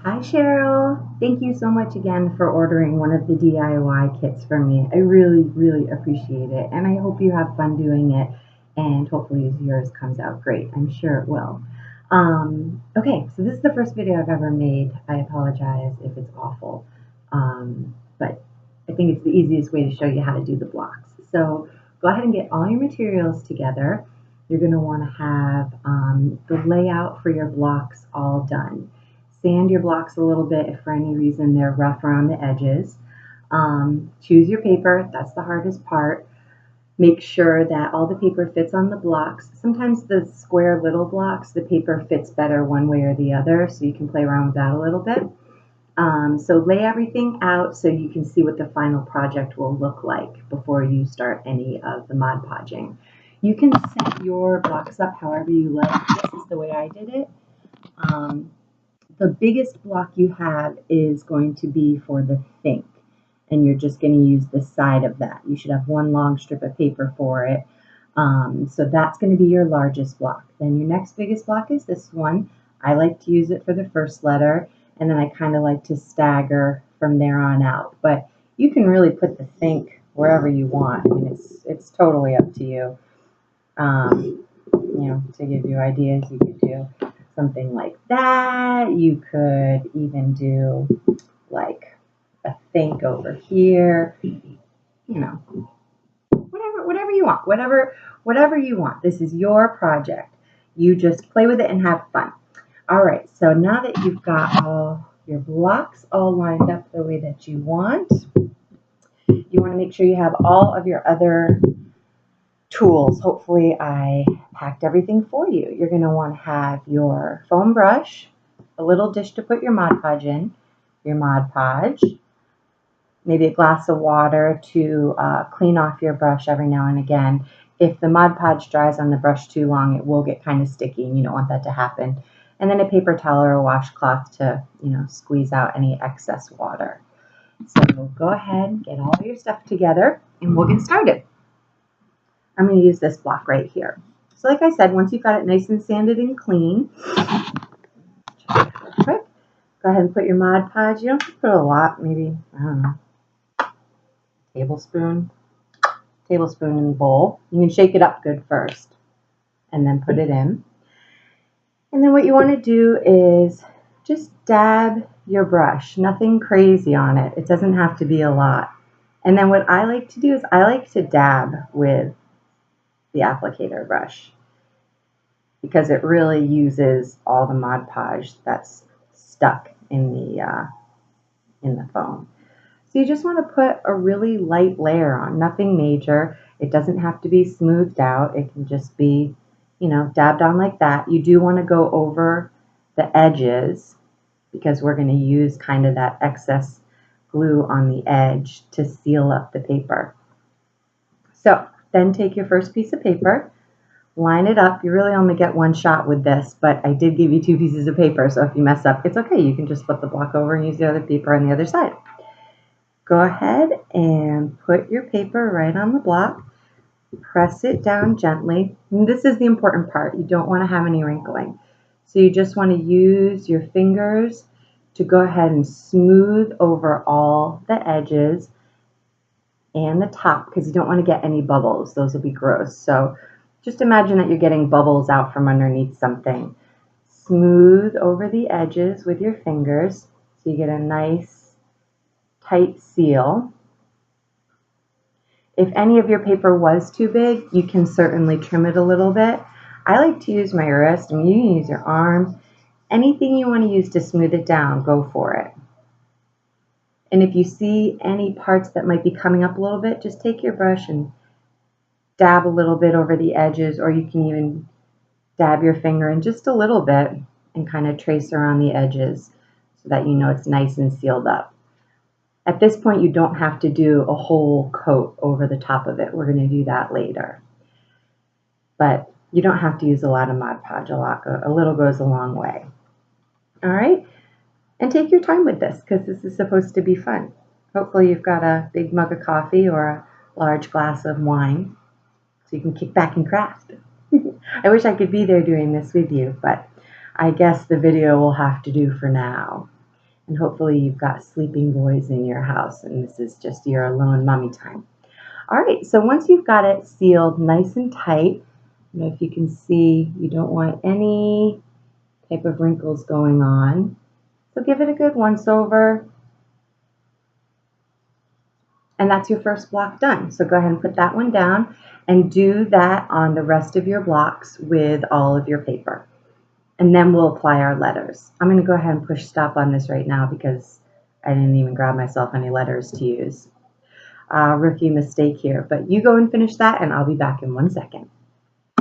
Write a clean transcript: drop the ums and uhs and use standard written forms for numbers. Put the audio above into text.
Hi Cheryl, thank you so much again for ordering one of the DIY kits for me. I really, really appreciate it, and I hope you have fun doing it, and hopefully yours comes out great. I'm sure it will. Okay, so this is the first video I've ever made. I apologize if it's awful, but I think it's the easiest way to show you how to do the blocks. So go ahead and get all your materials together. You're going to want to have the layout for your blocks all done. Sand your blocks a little bit if for any reason they're rough around the edges. Choose your paper, that's the hardest part. Make sure that all the paper fits on the blocks. Sometimes the square little blocks, the paper fits better one way or the other, so you can play around with that a little bit. So lay everything out so you can see what the final project will look like before you start any of the Mod Podging. You can set your blocks up however you like. This is the way I did it. The biggest block you have is going to be for the think, and you're just going to use the side of that. You should have one long strip of paper for it. So that's going to be your largest block. Then your next biggest block is this one. I like to use it for the first letter, and then I kind of like to stagger from there on out. But you can really put the think wherever you want. I mean, it's totally up to you. To give you ideas, you could do something like that. You could even do like a think over here, whatever you want, whatever you want. This is your project. You just play with it and have fun. All right, so now that you've got all your blocks all lined up the way that you want, you want to make sure you have all of your other tools. Hopefully I packed everything for you. You're going to want to have your foam brush, a little dish to put your Mod Podge in, your Mod Podge, maybe a glass of water to clean off your brush every now and again. If the Mod Podge dries on the brush too long, it will get kind of sticky, and you don't want that to happen. And then a paper towel or a washcloth to, squeeze out any excess water. So go ahead, get all your stuff together, and we'll get started. I'm going to use this block right here. So like I said, once you've got it nice and sanded and clean, quick, go ahead and put your Mod Podge. You don't have to put a lot, maybe, I don't know, tablespoon in the bowl. You can shake it up good first and then put it in. And then what you want to do is just dab your brush, nothing crazy on it. It doesn't have to be a lot. And then what I like to do is I like to dab with the applicator brush because it really uses all the Mod Podge that's stuck in the foam. So you just want to put a really light layer on, nothing major. It doesn't have to be smoothed out. It can just be, dabbed on like that. You do want to go over the edges because we're going to use kind of that excess glue on the edge to seal up the paper. So then take your first piece of paper, line it up. You really only get one shot with this, but I did give you two pieces of paper, so if you mess up, it's okay. You can just flip the block over and use the other paper on the other side. Go ahead and put your paper right on the block. Press it down gently. And this is the important part. You don't want to have any wrinkling. So you just want to use your fingers to go ahead and smooth over all the edges and the top because you don't want to get any bubbles. Those will be gross. So just imagine that you're getting bubbles out from underneath something. Smooth over the edges with your fingers so you get a nice tight seal. If any of your paper was too big, you can certainly trim it a little bit. I like to use my wrist. I mean, you can use your arm. Anything you want to use to smooth it down, go for it. And if you see any parts that might be coming up a little bit, just take your brush and dab a little bit over the edges, or you can even dab your finger in just a little bit and kind of trace around the edges so that you know it's nice and sealed up. At this point, you don't have to do a whole coat over the top of it. We're going to do that later. But you don't have to use a lot of Mod Podge. A little goes a long way. All right? And take your time with this because this is supposed to be fun. Hopefully you've got a big mug of coffee or a large glass of wine so you can kick back and craft. I wish I could be there doing this with you, but I guess the video will have to do for now. And hopefully you've got sleeping boys in your house and this is just your alone mommy time. All right, so once you've got it sealed nice and tight, if you can see, you don't want any type of wrinkles going on. So give it a good once over. And that's your first block done. So go ahead and put that one down and do that on the rest of your blocks with all of your paper. And then we'll apply our letters. I'm going to go ahead and push stop on this right now because I didn't even grab myself any letters to use. Rookie mistake here, but you go and finish that and I'll be back in 1 second.